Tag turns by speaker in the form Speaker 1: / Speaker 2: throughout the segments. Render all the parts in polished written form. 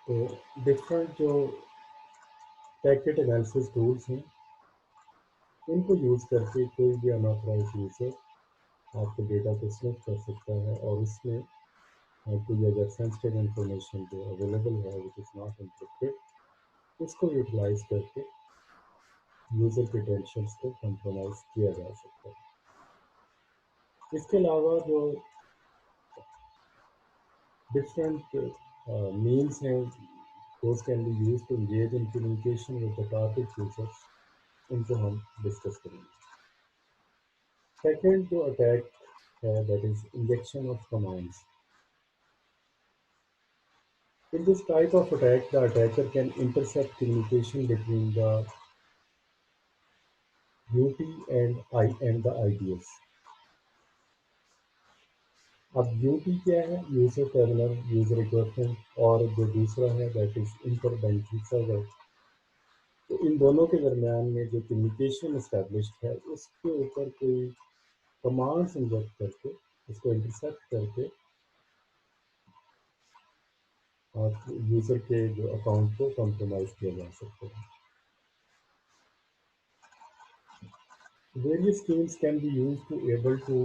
Speaker 1: तो डिफरेंट जो packet analysis tools हैं इनको यूज़ करके कोई भी अनऑथराइज यूज़र आपके डेटा को स्निफ कर सकता है और उसमें कोई अगर सेंसिटिव इंफॉर्मेशन जो अवेलेबल है विच इज़ नॉट एन्क्रिप्टेड उसको यूटिलाइज करके यूज़र क्रेडेंशियल्स को कंप्रोमाइज़ किया जा सकता है। इसके अलावा जो different means हैं those can be used to engage in communication with the target users इनको हम डिस्कस करेंगे। सेकेंड जो अटैक है that is injection of commands. In this type of attack, the attacker can intercept communication between the UT and the IDS. अब UT क्या है? User terminal, user equipment और जो दूसरा है that is inter banking server. तो इन दोनों के दरमियान में जो कम्युनिकेशन इस्टेब्लिश्ड है उसके ऊपर कोई कमांड्स इंजेक्ट करके उसको इंटरसेप्ट करके और यूज़र के जो अकाउंट को कॉम्प्रोमाइज़ किया जा सकता है। Various schemes can be use to able to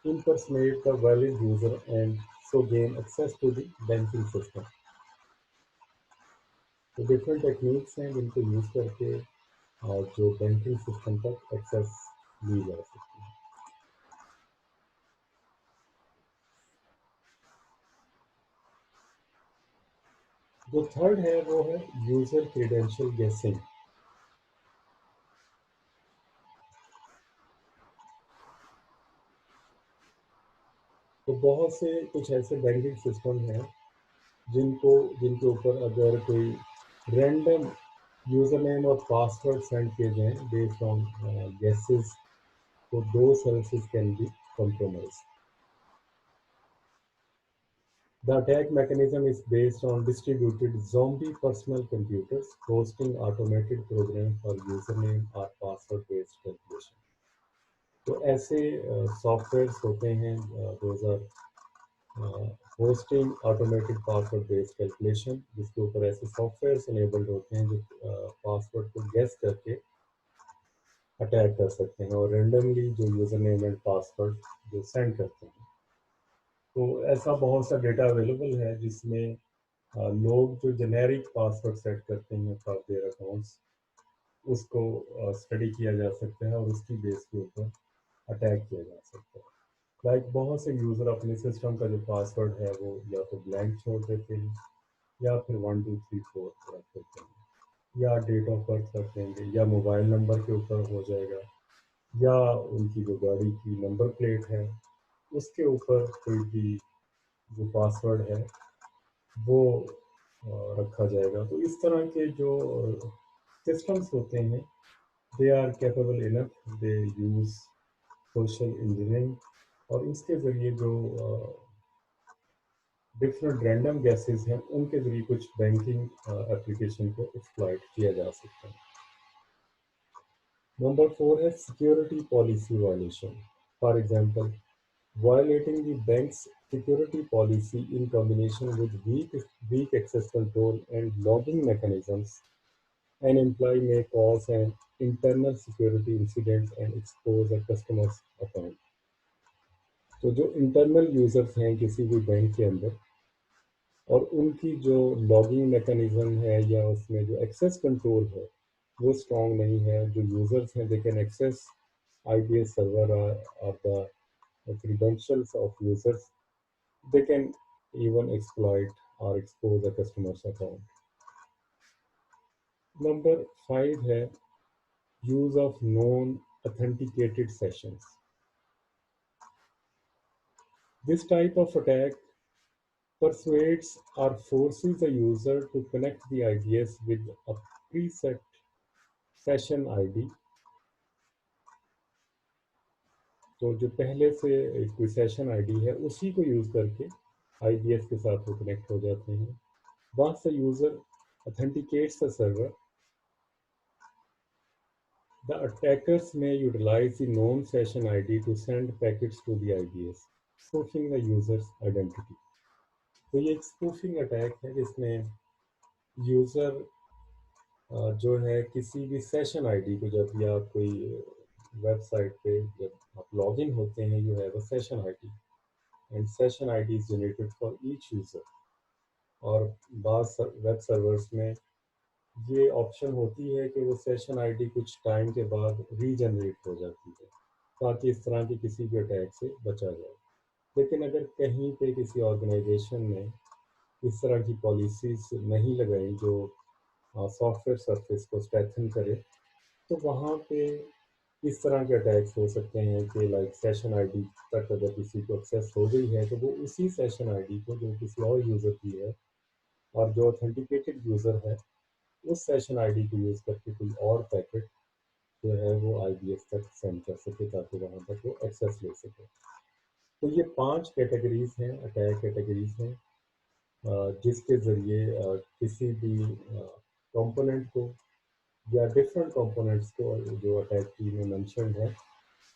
Speaker 1: impersonate the valid user and so gain access to the banking system। तो डिफरेंट टेक्निक्स हैं जिनको यूज़ करके जो बैंकिंग सिस्टम तक एक्सेस ली जा सकती है। जो थर्ड है वो है यूज़र क्रेडेंशियल गेसिंग। तो बहुत से कुछ ऐसे बैंकिंग सिस्टम हैं जिनके ऊपर अगर कोई रैंडम यूज़र नेम और पासवर्ड सेंड किए जाएँ बेस्ड ऑन गेसेस तो दो services can be compromised। The attack mechanism is based on distributed zombie personal computers hosting automated program for username or password based calculation। तो ऐसे softwares होते हैं those are hosting automated password based calculation जिसके ऊपर ऐसे software enabled होते हैं जो पासवर्ड को गेस करके अटैक कर सकते हैं और रेंडमली जो यूजर नेम एंड पासवर्ड जो सेंड करते हैं। तो ऐसा बहुत सा डेटा अवेलेबल है जिसमें लोग जो जेनेरिक पासवर्ड सेट करते हैं फॉर देयर अकाउंट्स उसको स्टडी किया जा सकता है और उसकी बेस के ऊपर अटैक किया जा सकता है। लाइक बहुत से यूज़र अपने सिस्टम का जो पासवर्ड है वो या तो ब्लैंक छोड़ देते हैं या फिर 1 2 3 4 रख देते हैं या डेट ऑफ बर्थ रख देंगे या मोबाइल नंबर के ऊपर हो जाएगा या उनकी जो गाड़ी की नंबर प्लेट है उसके ऊपर कोई भी जो पासवर्ड है वो रखा जाएगा। तो इस तरह के जो सिस्टम्स होते हैं they are capable enough they use social engineering और इसके ज़रिए जो डिफरेंट रैंडम गैसेस हैं उनके ज़रिए कुछ बैंकिंग एप्लीकेशन को एक्सप्लॉइट किया जा सकता है। नंबर 4 है security policy violation. For example violating the bank's security policy in combination with weak access control and logging mechanisms, an employee may cause an internal security incident and expose a customer's account। तो जो internal users हैं किसी भी bank के अंदर और उनकी जो लॉगिंग मैकेनिज्म है या उसमें जो एक्सेस कंट्रोल है वो स्ट्रॉन्ग नहीं है। जो यूजर्स हैं they can access IPS server और the credentials of users, they can even exploit or expose a customer's account। Number 5 है use of known authenticated sessions। This type of attack persuades or forces a user to connect the IDS with a preset session ID। तो जो पहले से कोई session ID है उसी को use करके IDS के साथ वो कनेक्ट हो जाते हैं। Once the user authenticates the server, the attackers may utilize the known session ID to send packets to the IDS, spoofing the user's identity। तो ये एक स्पूफिंग अटैक है जिसमें यूज़र जो है किसी भी सेशन आईडी को, जब भी आप कोई वेबसाइट पे जब आप लॉगिन होते हैं, you have a session ID and session ID is generated for each user. और बाज़ वेब सर्वर्स में ये ऑप्शन होती है कि वो सेशन आईडी कुछ टाइम के बाद रीजनरेट हो जाती है, ताकि इस तरह के किसी भी अटैक से बचा जाए। लेकिन अगर कहीं पे किसी ऑर्गेनाइजेशन ने इस तरह की पॉलिसीज़ नहीं लगाई जो सॉफ्टवेयर सरफेस को स्ट्रेंथन करे, तो वहाँ पे इस तरह के अटैक्स हो सकते हैं कि लाइक सेशन आईडी तक अगर किसी को एक्सेस हो गई है, तो वो उसी सेशन आईडी को जो किसी और यूज़र की है और जो ऑथेंटिकेटेड यूज़र है, उस सेशन आईडी को यूज़ करके कोई और पैकेट जो है वो आईबीएस तक सेंड कर सके, ताकि वहाँ तक वो एक्सेस ले सके। तो ये 5 कैटेगरीज हैं, अटैक कैटेगरीज हैं, जिसके ज़रिए किसी भी कंपोनेंट को या डिफरेंट कंपोनेंट्स को जो अटैक टीम में मेंशन है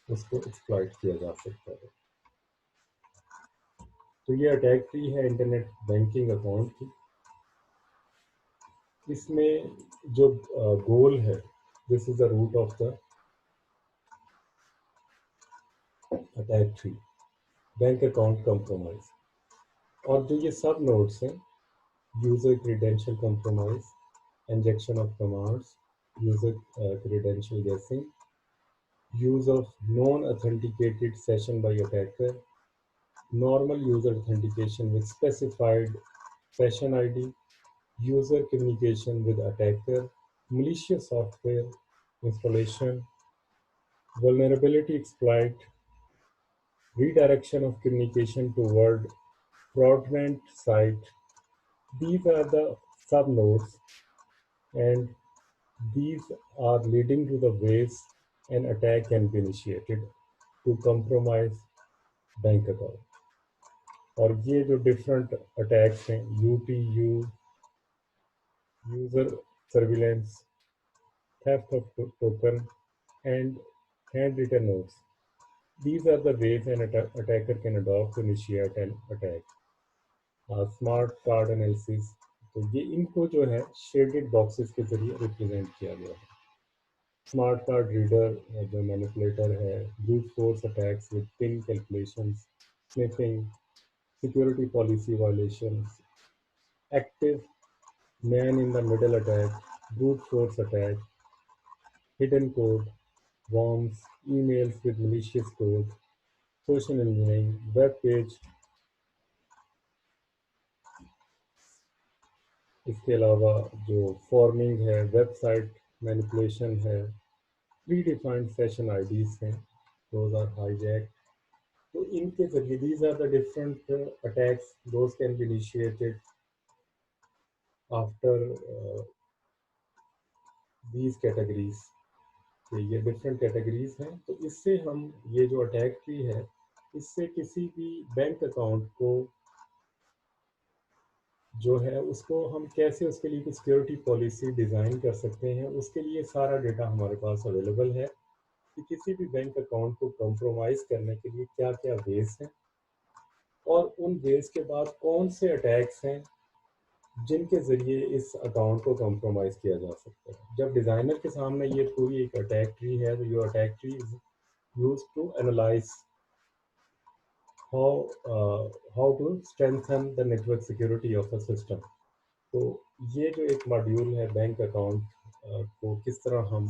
Speaker 1: उसको एक्सप्लॉइट किया जा सकता है। तो ये अटैक ट्री है इंटरनेट बैंकिंग अकाउंट की। इसमें जो गोल है, this is the root of the attack tree, bank account compromise. और जो ये सब नोड्स हैं, user credential compromise, injection of commands, user credential guessing, use of non-authenticated session by attacker, normal user authentication with specified session ID, user communication with attacker, malicious software installation, vulnerability exploit, redirection of communication toward fraudulent site. These are the subnodes, and these are leading to the ways an attack can be initiated to compromise bank account. और ये जो different attacks हैं, यूटीयू, user surveillance, theft of token, and handwritten notes. These are the ways an attacker can adopt to initiate an attack. Smart card analysis, तो ये इनको जो है शेडेड बॉक्सेस के जरिए रिप्रेजेंट किया गया है। स्मार्ट कार्ड रीडर जो मैनिपुलेटर है, brute force attacks with pin calculations, sniffing, security policy violations, active man in the middle attack, brute force attack, hidden code, worms, emails with malicious code, social engineering, web page, इसके अलावा जो pharming है, website manipulation है, predefined session IDs हैं, those are hijack. तो इनके जरिए these are the different attacks, those can be initiated after these categories. तो ये डिफरेंट कैटेगरीज हैं। तो इससे हम ये जो अटैक ट्री है, इससे किसी भी बैंक अकाउंट को जो है उसको हम कैसे उसके लिए कुछ सिक्योरिटी पॉलिसी डिज़ाइन कर सकते हैं, उसके लिए सारा डेटा हमारे पास अवेलेबल है कि किसी भी बैंक अकाउंट को कंप्रोमाइज़ करने के लिए क्या क्या वेज हैं, और उन वेज के बाद कौन से अटैक्स हैं जिनके ज़रिए इस अकाउंट को कंप्रोमाइज़ किया जा सकता है। जब डिज़ाइनर के सामने ये पूरी एक अटैक ट्री है, तो ये attack tree is use to analyse how to strengthen the network security of a system। तो ये जो एक मॉड्यूल है बैंक अकाउंट को किस तरह हम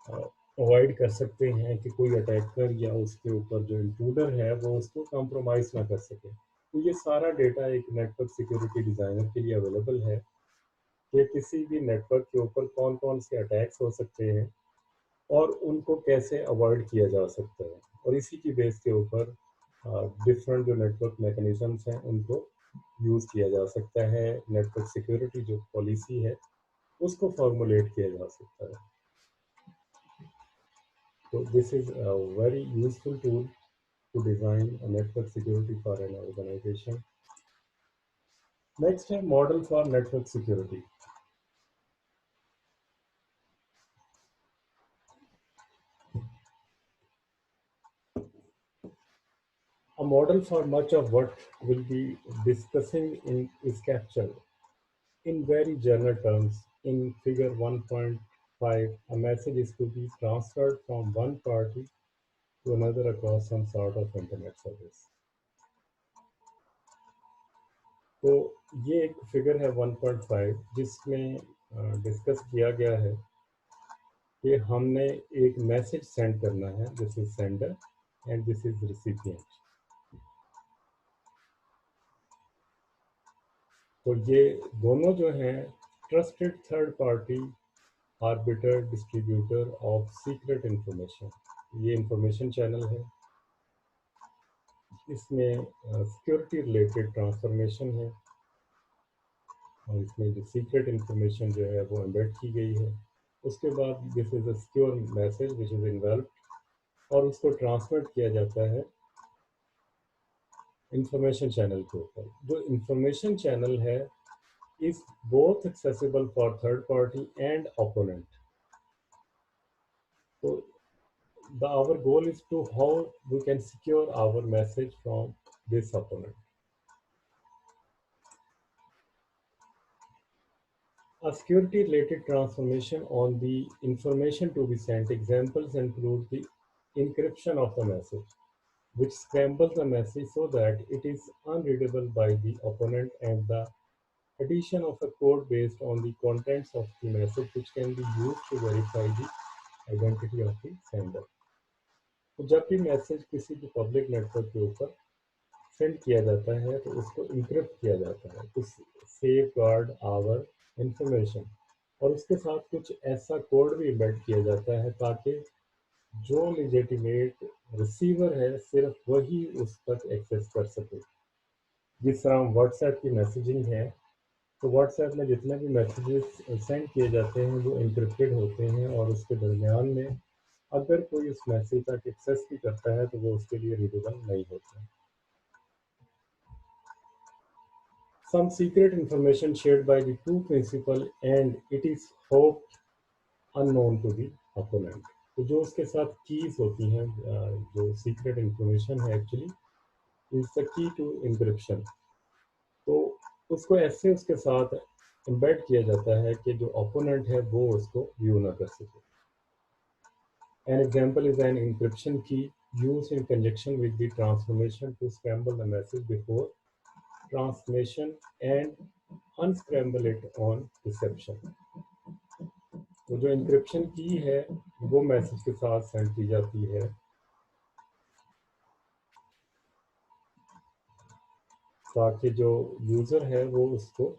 Speaker 1: अवॉइड कर सकते हैं कि कोई अटैकर या उसके ऊपर जो इंट्रूडर है वो उसको कंप्रोमाइज़ ना कर सके। तो ये सारा डेटा एक नेटवर्क सिक्योरिटी डिज़ाइनर के लिए अवेलेबल है कि किसी भी नेटवर्क के ऊपर कौन कौन से अटैक्स हो सकते हैं और उनको कैसे अवॉइड किया जा सकता है, और इसी की बेस के ऊपर डिफरेंट जो नेटवर्क मैकेनिज्म्स हैं उनको यूज़ किया जा सकता है, नेटवर्क सिक्योरिटी जो पॉलिसी है उसको फॉर्मुलेट किया जा सकता है। तो this is a very useful tool to design a network security for an organisation. Next है model for network security. A model for much of what we'll be discussing is captured in very general terms. In figure 1.5, a message is to be transferred from one party to another across some sort of internet service. तो ये एक figure है 1.5 जिसमें discuss किया गया है कि हमने एक मैसेज सेंड करना है. This is sender and this is recipient. तो ये दोनों जो हैं trusted third party arbiter distributor of secret information. ये इंफॉर्मेशन चैनल है. इसमें सिक्योरिटी रिलेटेड ट्रांसफॉर्मेशन है और इसमें जो सीक्रेट इंफॉर्मेशन जो है वो एम्बेड की गई है. उसके बाद this is a secure message which is involve और उसको ट्रांसमिट किया जाता है इंफॉर्मेशन चैनल के ऊपर. जो इंफॉर्मेशन चैनल है is both accessible for third party and opponent. तो our goal is to how we can secure our message from this opponent. A security related transformation on the information to be sent. Examples include the encryption of the message, which scrambles the message so that it is unreadable by the opponent, and the addition of a code based on the contents of the message, which can be used to verify the identity of the sender. तो जब भी message किसी भी public network के ऊपर send किया जाता है तो उसको इंक्रिप्ट किया जाता है to safeguard our information. और उसके साथ कुछ ऐसा कोड भी एम्बेड किया जाता है ताकि जो लेजिटिमेट रिसीवर है सिर्फ वही उस तक एक्सेस कर सके. जिस तरह व्हाट्सएप की मैसेजिंग है तो व्हाट्सएप में जितने भी मैसेजेस सेंड किए जाते हैं वो इंक्रिप्टेड होते हैं और उसके दरमियान में अगर कोई उस मैसेज तक एक्सेस भी करता है तो वो उसके लिए रीडेबल नहीं होता. Some secret information shared by the two principal and it is hoped unknown to the opponent. तो जो उसके साथ कीज होती हैं जो सीक्रेट इंफॉर्मेशन है actually is the key to encryption. तो उसको ऐसे उसके साथ एम्बेड किया जाता है कि जो ओपोनेंट है वो उसको व्यू ना कर सके. An example is an encryption key used in conjunction with the transformation to scramble the message before transmission and unscramble it on reception. तो जो इंक्रिप्शन की है वो मैसेज के साथ सेंड की जाती है ताकि जो यूजर है वो उसको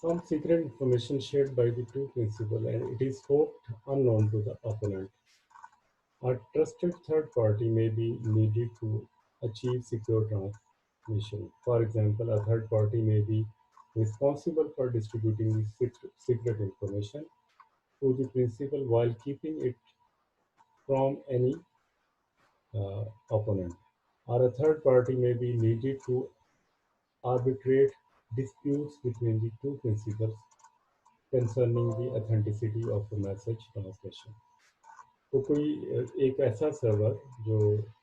Speaker 1: some secret information shared by the two principal and it is hoped unknown to the opponent. A trusted third party may be needed to achieve secure transmission. For example, a third party may be responsible for distributing the secret information to the principal while keeping it from any opponent. Or a third party may be needed to arbitrate disputes between the two principals concerning the authenticity of the message translation. तो कोई एक ऐसा server जो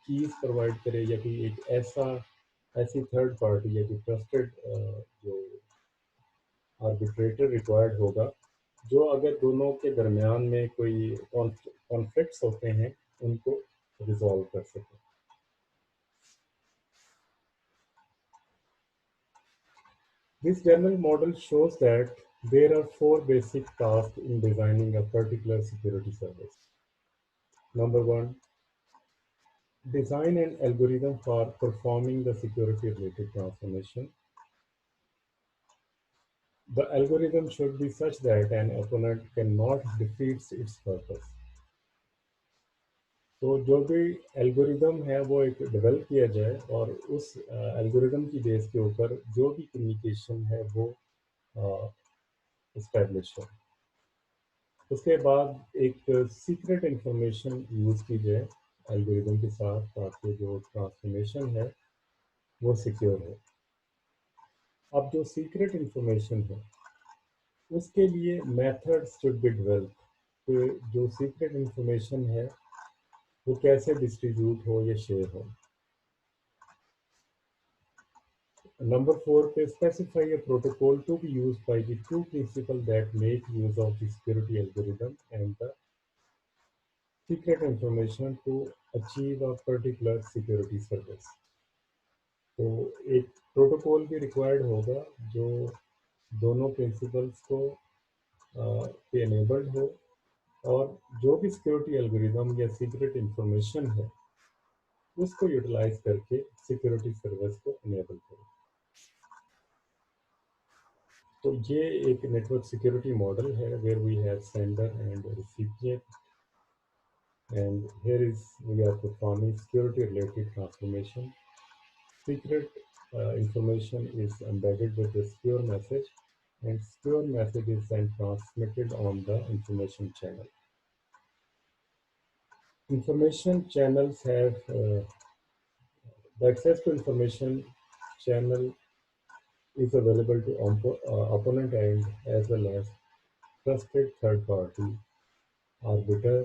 Speaker 1: keys provide करे या कोई एक ऐसी थर्ड पार्टी या कोई ट्रस्टेड जो आर्बिट्रेटर रिक्वायर्ड होगा जो अगर दोनों के दरमियान में कोई कॉन्फ्लिक्ट्स होते हैं उनको रिजॉल्व कर सके. This general model shows that there are four basic tasks in designing a particular security service. Number one, design an algorithm for performing the security-related transformation. The algorithm should be such that an opponent cannot defeat its purpose. तो जो भी algorithm है वो एक develop किया जाए और उस एल्गोरिदम की बेस के ऊपर जो भी कम्युनिकेशन है वो इस्टेब्लिश हो. उसके बाद एक सीक्रेट इंफॉर्मेशन यूज़ की जाए एल्गोरिदम के साथ ताकि जो ट्रांसफॉर्मेशन है वो सिक्योर हो. अब जो सीक्रेट इंफॉर्मेशन है उसके लिए मेथड्स शुड बी डेवलप. तो जो सीक्रेट इंफॉर्मेशन है वो कैसे डिस्ट्रीब्यूट हो या शेयर हो. Number 4 पे specify a protocol to be used by the two principals that make use of the security algorithm and the secret information to achieve a particular security service. तो एक protocol भी required होगा जो दोनों principles को पे enabled हो और जो भी सिक्योरिटी एल्गोरिदम या सीक्रेट इंफॉर्मेशन है उसको यूटिलाइज करके सिक्योरिटी सर्विस को एनेबल करें. तो ये एक नेटवर्क सिक्योरिटी मॉडल है where we have sender and recipient and here is we are performing security related transformation. Secret information is embedded with a secure message and secure message is then transmitted on the information channel. Information channels have the access to information channel is available to opponent end as well as trusted third party arbiter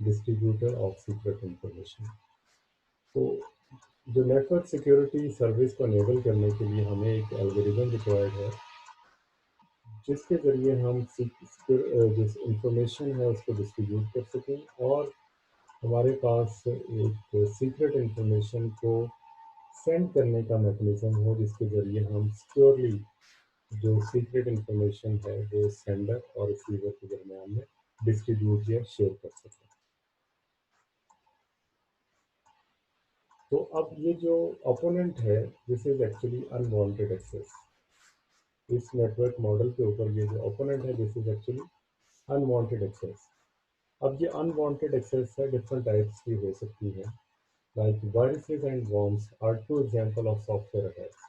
Speaker 1: distributor of secret information. तो जो network security service को enable करने के लिए हमें एक algorithm required है जिसके ज़रिए हम जिस इंफॉर्मेशन है उसको डिस्ट्रीब्यूट कर सकें और हमारे पास एक सीक्रेट इंफॉर्मेशन को सेंड करने का मैकेनिज्म हो जिसके ज़रिए हम सिक्योरली जो सीक्रेट इंफॉर्मेशन है वो सेंडर और रिसीवर के दरमियान में डिस्ट्रीब्यूट या शेयर कर सकें. तो अब ये जो अपोनेंट है this is actually unwanted access. इस नेटवर्क मॉडल के ऊपर ये जो अपोनेंट है this is actually unwanted access. अब ये अनवांटेड एक्सेस है डिफरेंट टाइप्स की हो सकती है like viruses and worms are two example of software attacks.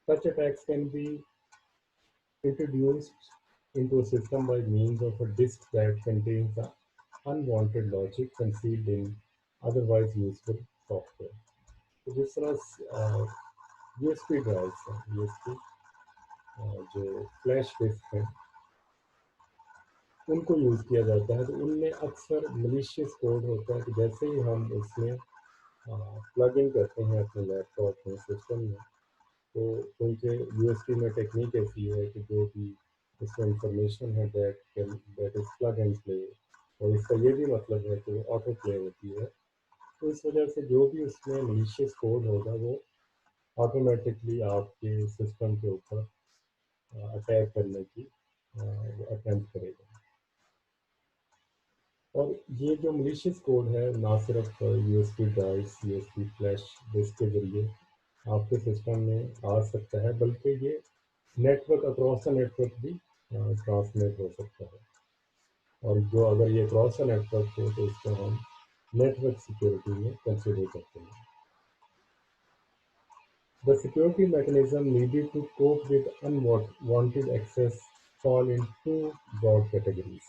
Speaker 1: Such attacks can be introduced into a system by means of a disk that contains the unwanted logic concealed in otherwise useful software. तो जिस तरह USP drives हैं USP जो flash disc हैं उनको use किया जाता है तो उनमें अक्सर मलिशियस कोड होता है कि जैसे ही हम उसमें प्लग इन करते हैं अपने लैपटॉप में सिस्टम में तो उनके यूएसपी में टेक्निक ऐसी है कि जो भी उसमें इंफॉर्मेशन है that is plug and play और इसका ये भी मतलब है कि वो ऑटो प्ले होती है. तो इस वजह से जो भी उसमें मलिशियस कोड होगा वो ऑटोमेटिकली आपके सिस्टम के ऊपर अटैक करने की अटेम्प्ट करेगा. और ये जो मलिशियस कोड है ना सिर्फ USB drives USB flash disk के ज़रिए आपके सिस्टम में आ सकता है बल्कि ये नेटवर्क अक्रॉस द नेटवर्क भी ट्रांसमिट हो सकता है. और जो अगर ये अक्रॉस द नेटवर्क हो तो इसको हम नेटवर्क सिक्योरिटी में कंसिडर करते हैं. The security mechanism needed to cope with unwanted access fall in two broad categories.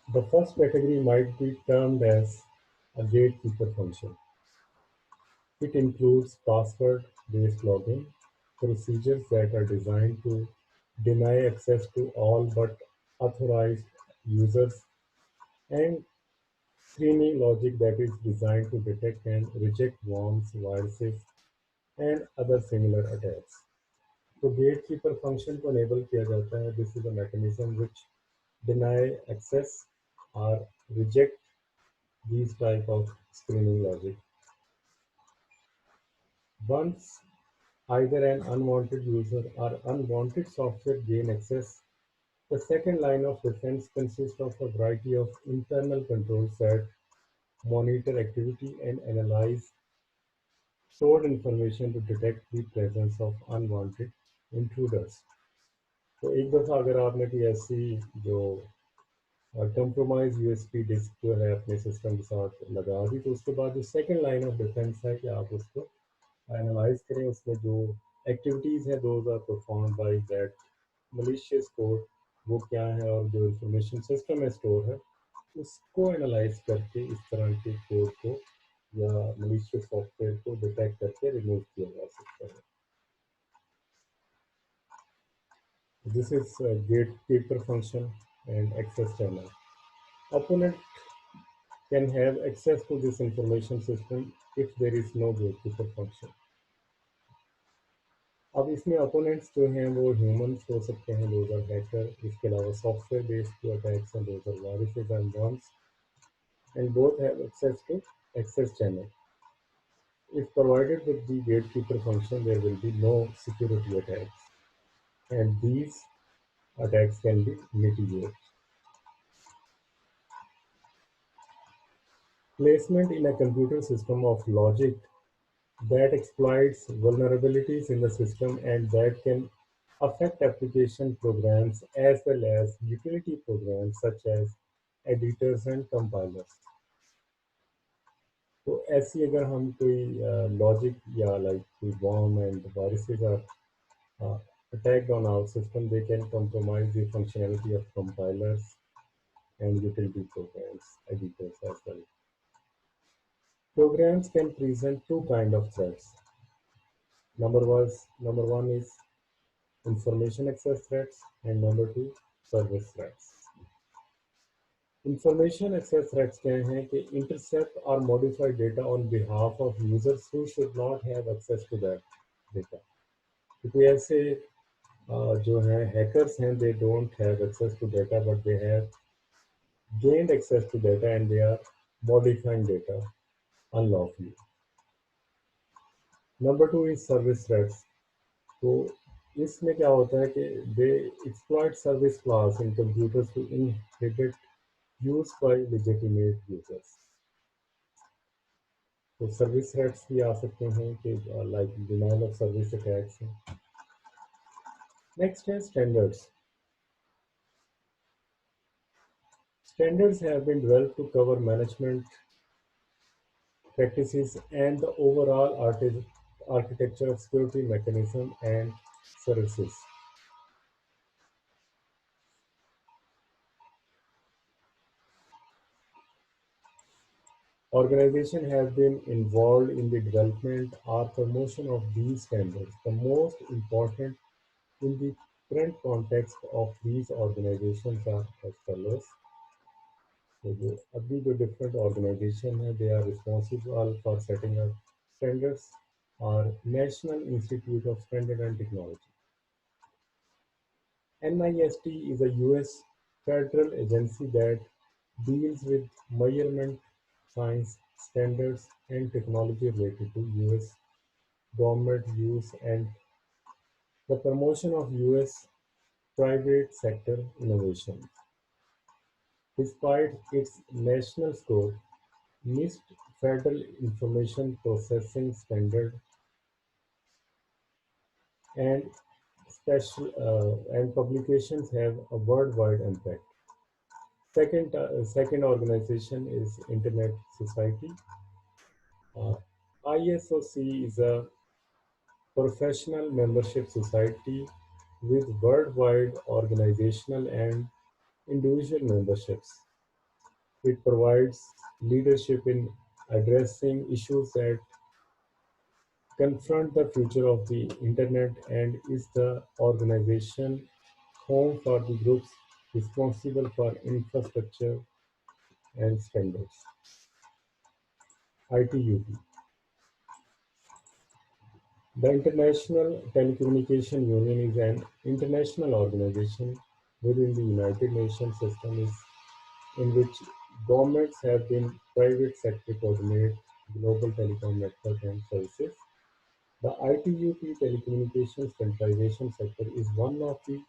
Speaker 1: The first category might be termed as a gatekeeper function. It includes password-based login, procedures that are designed to deny access to all but authorized users, and screening logic that is designed to detect and reject worms, viruses, and other similar attacks. तो gatekeeper function को enable किया जाता है. This is a mechanism which deny access or reject these type of screening logic. Once either an unwanted user or unwanted software gain access, the second line of defense consists of a variety of internal controls that monitor activity and analyze stored information to detect the presence of unwanted intruders. तो एक दफ़ा अगर आपने कोई ऐसी जो compromise USB disc जो है अपने सिस्टम के साथ लगा दी, तो उसके बाद जो सेकंड लाइन ऑफ डिफेंस है कि आप उसको एनालाइज करें, उसमें जो एक्टिविटीज़ है those are perform by that malicious code, वो क्या है, और जो इंफॉर्मेशन सिस्टम में स्टोर है उसको एनालाइज करके इस तरह के कोड को या मलिशियस सॉफ्टवेयर को डिटेक्ट करके रिमूव किया जा सकता है. This is gatekeeper function and access channel. Opponent can have access to this information system if there is no gatekeeper function. अब इसमें अपोनेंट्स जो हैं वो ह्यूमंस हो सकते हैं, दोज आर हैकर. इसके अलावा सॉफ्टवेयर बेस्ड जो अटैक्स हैं those are viruses and worms, and both have access to access channel. If provided with the gatekeeper function, there will be no security attacks, and these attacks can be mitigated. Placement in a computer system of logic that exploits vulnerabilities in the system and that can affect application programs as well as utility programs such as editors and compilers. तो ऐसी अगर हम कोई logic या like कोई worm and viruses are attacked on our system, they can compromise the functionality of compilers and utility programs, editors as well. Programs can present two kind of threats. Number one is information access threats, and number two, service threats. Information access threats क्या हैं कि intercept or modify data on behalf of users who should not have access to that data. क्योंकि ऐसे जो हैं hackers हैं, they don't have access to data, but they have gained access to data and they are modifying data unlawfully. Number two is service threats. तो इसमें क्या होता है कि they exploit service class in computers to inhibit use by legitimate users. तो service threats भी आ सकते हैं कि like denial of service attacks हैं. नेक्स्ट है standards. Standards have been developed to cover management practices and the overall architecture of security mechanism and services. Organizations have been involved in the development or promotion of these standards. The most important in the current context of these organizations are as follows. So the अभी जो different organization है, they are responsible for setting up standards or National Institute of Standard and Technology. NIST is a US federal agency that deals with measurement, science, standards, and technology related to US government use and the promotion of US private sector innovation. Despite its national scope, NIST Federal Information Processing Standard and special and publications have a worldwide impact. Second organization is Internet Society. ISOC is a professional membership society with worldwide organizational and individual memberships. It provides leadership in addressing issues that confront the future of the internet and is the organization home for the groups responsible for infrastructure and standards. ITUT. The International Telecommunication Union is an international organization within the United Nations system in which governments have been private sector coordinate global telecom network and services. The ITU-T telecommunications centralization sector is one of the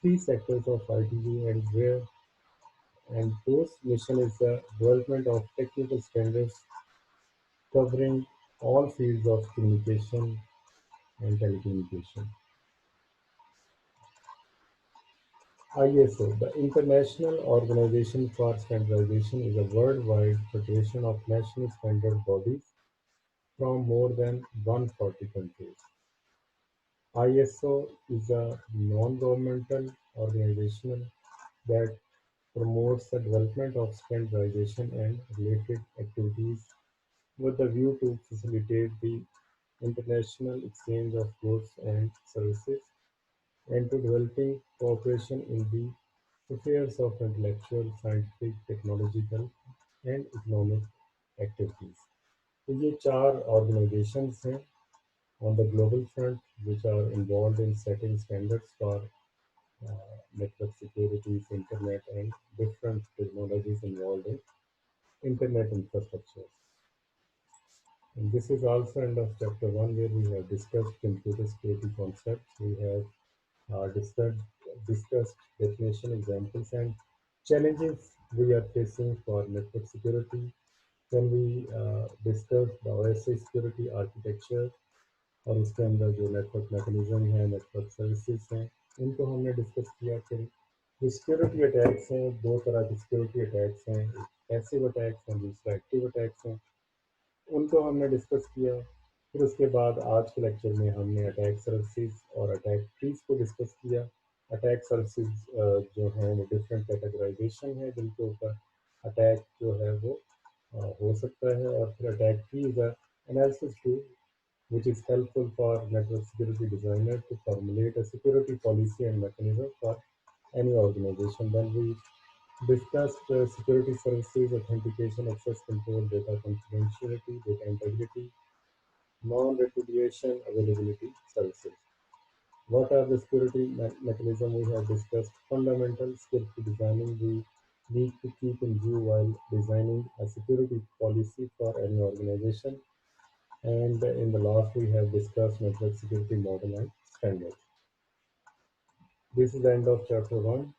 Speaker 1: three sectors of ITU and whose mission is the development of technical standards covering all fields of communication and telecommunication. ISO, the International Organization for Standardization, is a worldwide federation of national standard bodies from more than 140 countries. ISO is a non-governmental organization that promotes the development of standardization and related activities with the view to facilitate the international exchange of goods and services and to developing cooperation in the affairs of intellectual, scientific, technological and economic activities. तो ये चार organizations हैं on the global front which are involved in setting standards for network securities, internet and different technologies involved in internet infrastructure. And this is also end of chapter 1 where we have discussed computer security concepts. We have discussed definition, examples, and challenges we are facing for network security. Then we discussed the OSI security architecture और उसके अंदर जो network mechanism है, network services हैं, उनको हमने discuss किया। फिर जो सिक्योरिटी अटैक्स हैं, दो तरह के सिक्योरिटी अटैक्स हैं, एक पैसिव अटैक्स हैं, दूसरा एक्टिव अटैक्स हैं, उनको हमने डिस्कस किया। फिर उसके बाद आज के लेक्चर में हमने अटैक सर्विसेज और अटैक ट्रीज को डिस्कस किया। अटैक सर्विसेज जो हैं वो डिफरेंट कैटेगराइजेशन है जिनके ऊपर अटैक जो है वो हो सकता है, और फिर attack tree is analysis tool which is helpful for network security designer to formulate a security policy and mechanism for any organization. Then we discussed security services, authentication, access control, data confidentiality, data integrity, non-repudiation, availability services. What are the security mechanisms we have discussed? Fundamental security designing we need to keep in view while designing a security policy for any organization. And in the last, we have discussed network security model and standards. This is the end of chapter 1.